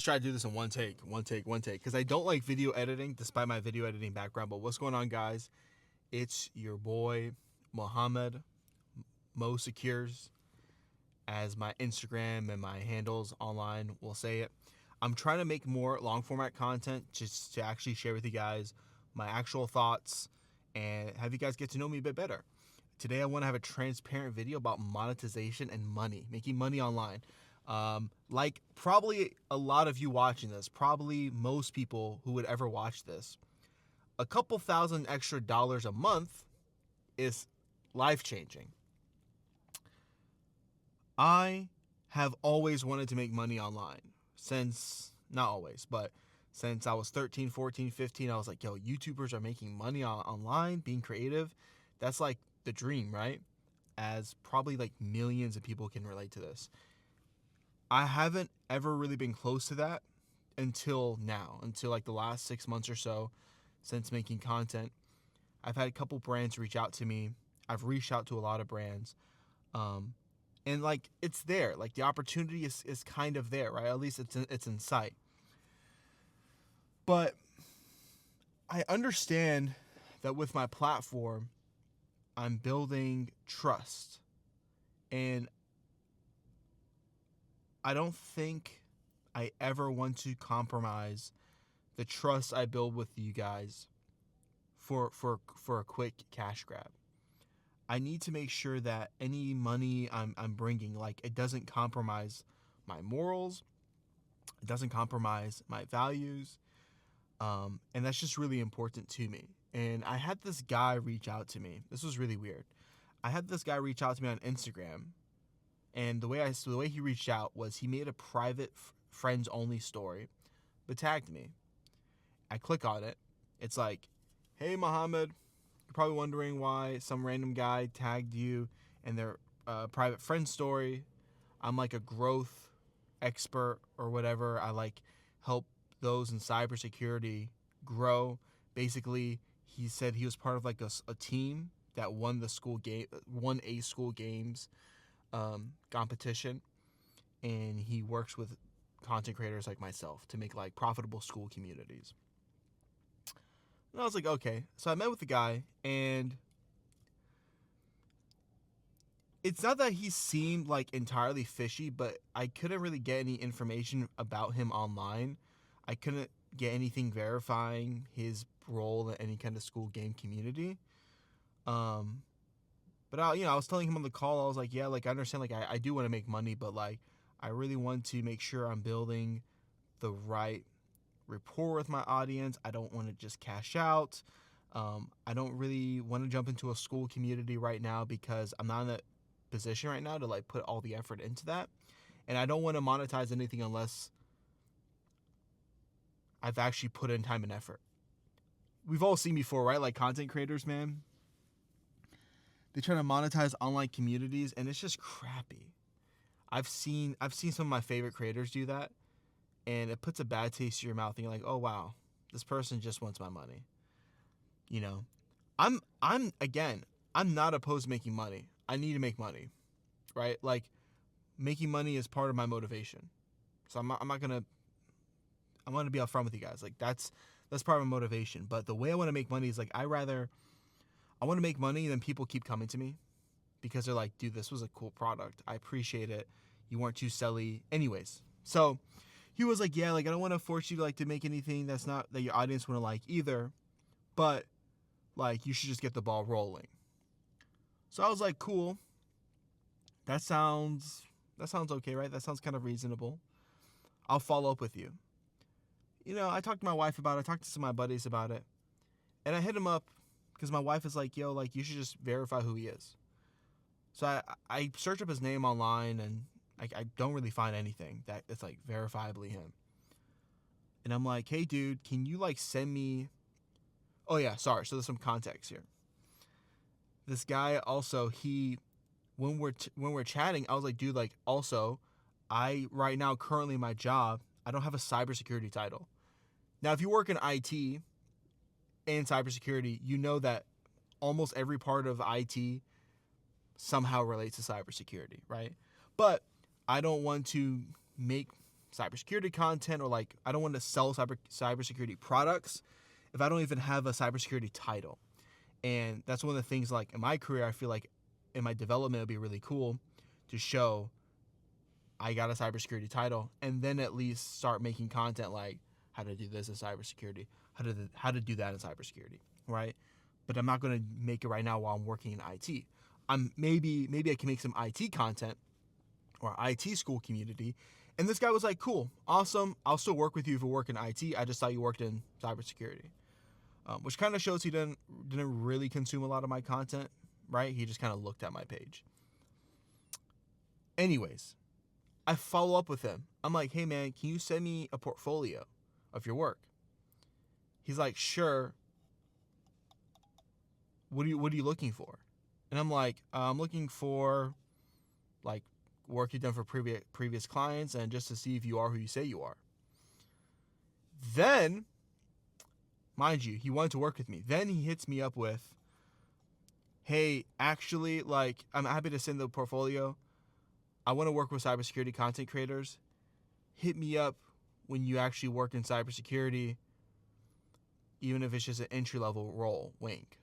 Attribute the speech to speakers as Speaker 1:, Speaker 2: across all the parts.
Speaker 1: Try to do this in one take, because I don't like video editing, despite my video editing background. But what's going on, guys? It's your boy Mohammed Mo Secures, as my Instagram and my handles online will say it. I'm trying to make more long format content just to actually share with you guys my actual thoughts and have you guys get to know me a bit better. Today I want to have a transparent video about monetization and money, making money online. Like probably a lot of you watching this, probably most people who would ever watch this, a couple thousand extra dollars a month is life changing. I have always wanted to make money online since, not always, but since I was 13, 14, 15, I was like, yo, YouTubers are making money online, being creative. That's like the dream, right? As probably like millions of people can relate to this. I haven't ever really been close to that until now, until like the last 6 months or so since making content. I've had a couple brands reach out to me. I've reached out to a lot of brands. And like it's there. Like the opportunity is kind of there, right? At least it's in sight. But I understand that with my platform, I'm building trust. And I don't think I ever want to compromise the trust I build with you guys for a quick cash grab. I need to make sure that any money I'm bringing, like, it doesn't compromise my morals, it doesn't compromise my values, and that's just really important to me. And I had this guy reach out to me. This was really weird. I had this guy reach out to me on Instagram, and the way he reached out was he made a private friends only story, but tagged me. I click on it. It's like, hey Mohammed, you're probably wondering why some random guy tagged you in their private friend story. I'm like a growth expert or whatever. I like help those in cybersecurity grow. Basically, he said he was part of like a team that won a school games competition, and he works with content creators like myself to make like profitable school communities. And I was like, okay. So I met with the guy, and it's not that he seemed like entirely fishy, but I couldn't really get any information about him online. I couldn't get anything verifying his role in any kind of school game community. But I was telling him on the call, I was like, yeah, like I understand, like I do want to make money, but like I really want to make sure I'm building the right rapport with my audience. I don't want to just cash out. I don't really want to jump into a school community right now because I'm not in a position right now to like put all the effort into that. And I don't want to monetize anything unless I've actually put in time and effort. We've all seen before, right? Like content creators, man. They try to monetize online communities and it's just crappy. I've seen some of my favorite creators do that, and it puts a bad taste in your mouth and you're like, oh wow, this person just wants my money. You know, I'm not opposed to making money. I need to make money, right? Like making money is part of my motivation. So I'm gonna be upfront with you guys. Like that's part of my motivation. But the way I want to make money is like I want to make money and then people keep coming to me because they're like, dude, this was a cool product. I appreciate it. You weren't too silly. Anyways, so he was like, yeah, like I don't want to force you to like to make anything that's not that your audience wouldn't like either, but like you should just get the ball rolling. So I was like, cool. That sounds okay, right? That sounds kind of reasonable. I'll follow up with you. I talked to my wife about it. I talked to some of my buddies about it. And I hit him up because my wife is like, yo, like you should just verify who he is. So I searched up his name online and I don't really find anything that's like verifiably him. And I'm like, hey dude, can you like send me... Oh yeah, sorry. So there's some context here. This guy also, when we're chatting, I was like, dude, like also, I right now currently my job, I don't have a cybersecurity title. Now, if you work in IT and cybersecurity, you know that almost every part of IT somehow relates to cybersecurity, right? But I don't want to make cybersecurity content, or like I don't want to sell cybersecurity products if I don't even have a cybersecurity title. And that's one of the things, like in my career, I feel like in my development, it'd be really cool to show I got a cybersecurity title, and then at least start making content like how to do this in cybersecurity, how to do that in cybersecurity, right? But I'm not going to make it right now while I'm working in IT. Maybe I can make some IT content or IT school community. And this guy was like, cool, awesome. I'll still work with you if you work in IT. I just thought you worked in cybersecurity, which kind of shows he didn't really consume a lot of my content, right? He just kind of looked at my page. Anyways, I follow up with him. I'm like, hey man, can you send me a portfolio of your work? He's like, sure. What are you looking for? And I'm like, I'm looking for like work you've done for previous clients, and just to see if you are who you say you are. Then, mind you, he wanted to work with me. Then he hits me up with, hey, actually, like, I'm happy to send the portfolio. I want to work with cybersecurity content creators. Hit me up when you actually work in cybersecurity, even if it's just an entry-level role. Wink.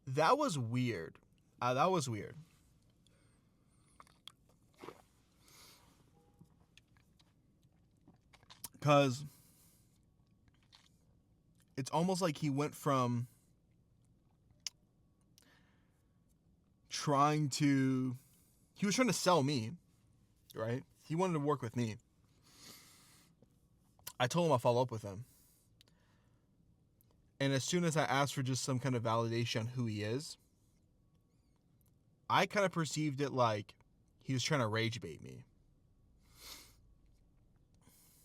Speaker 1: That was weird. Because it's almost like he went from he was trying to sell me, right? He wanted to work with me. I told him I'll follow up with him. And as soon as I asked for just some kind of validation on who he is, I kind of perceived it like he was trying to rage bait me.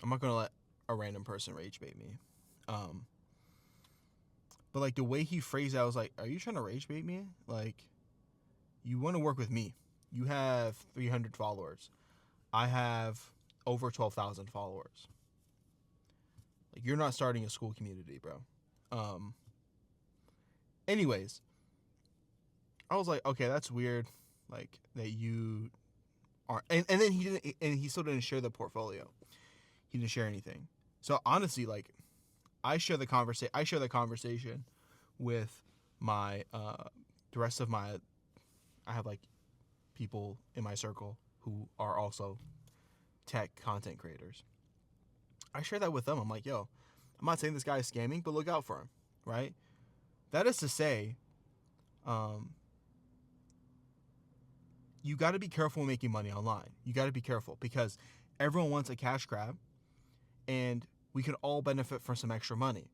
Speaker 1: I'm not going to let a random person rage bait me. But like the way he phrased it, I was like, are you trying to rage bait me? Like, you want to work with me. You have 300 followers. I have over 12,000 followers. Like, you're not starting a school community, bro. Anyways, I was like, okay, that's weird. Like, that you are, and then he still didn't share the portfolio. He didn't share anything. So honestly, like, I share the conversation with my, the rest of my, I have like people in my circle who are also tech content creators. I share that with them. I'm like, yo, I'm not saying this guy is scamming, but look out for him, right? That is to say, you got to be careful making money online. You got to be careful because everyone wants a cash grab, and we can all benefit from some extra money.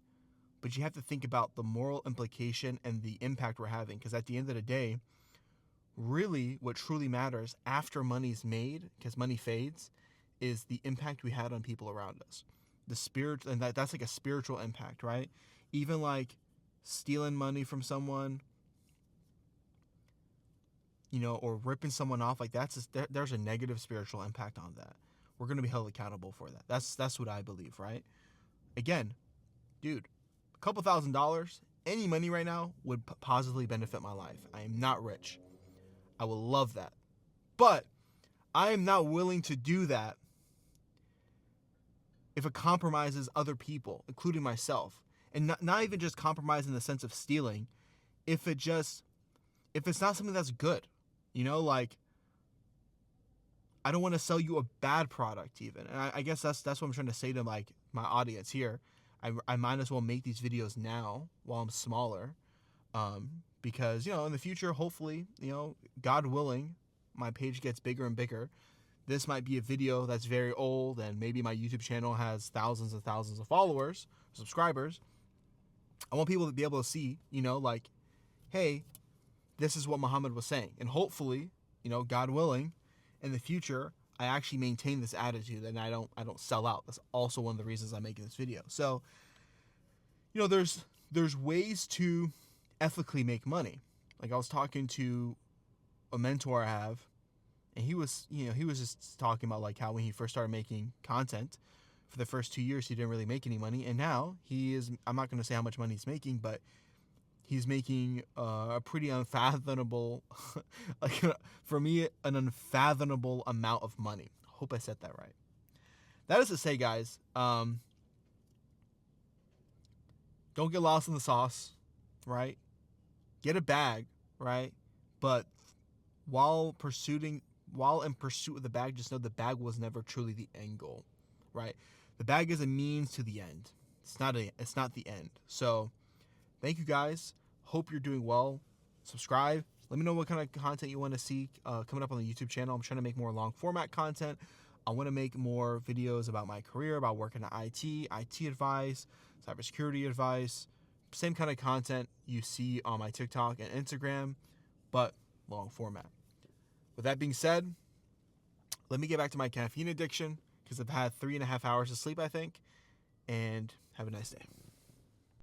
Speaker 1: But you have to think about the moral implication and the impact we're having, because at the end of the day, really what truly matters after money's made, because money fades, is the impact we had on people around us. The spirit, and that's like a spiritual impact, right? Even like stealing money from someone, you know, or ripping someone off, like there's a negative spiritual impact on that. We're going to be held accountable for that. That's what I believe, right? Again, dude, a couple $1,000s, any money right now would positively benefit my life. I am not rich. I would love that. But I am not willing to do that if it compromises other people, including myself. And not even just compromise in the sense of stealing, if it's not something that's good. You know, like, I don't want to sell you a bad product even. And I guess that's what I'm trying to say to like my audience here. I might as well make these videos now while I'm smaller. Because, you know, in the future, hopefully, you know, God willing, my page gets bigger and bigger. This might be a video that's very old, and maybe my YouTube channel has thousands and thousands of followers, subscribers. I want people to be able to see, you know, like, hey, this is what Muhammad was saying. And hopefully, you know, God willing, in the future, I actually maintain this attitude and I don't sell out. That's also one of the reasons I'm making this video. So, you know, there's ways to ethically make money. Like, I was talking to a mentor I have, and he was just talking about like how when he first started making content, for the first 2 years he didn't really make any money, and now I'm not going to say how much money he's making, but He's making a pretty unfathomable, like for me, an unfathomable amount of money. Hope I said that right. That is to say, guys, don't get lost in the sauce, right? Get a bag, right? But while in pursuit of the bag, just know the bag was never truly the end goal, right? The bag is a means to the end. It's not the end. So, thank you guys. Hope you're doing well. Subscribe. Let me know what kind of content you want to see coming up on the YouTube channel. I'm trying to make more long format content. I want to make more videos about my career, about working in IT advice, cybersecurity advice. Same kind of content you see on my TikTok and Instagram, but long format. With that being said, let me get back to my caffeine addiction because I've had 3.5 hours of sleep, I think, and have a nice day.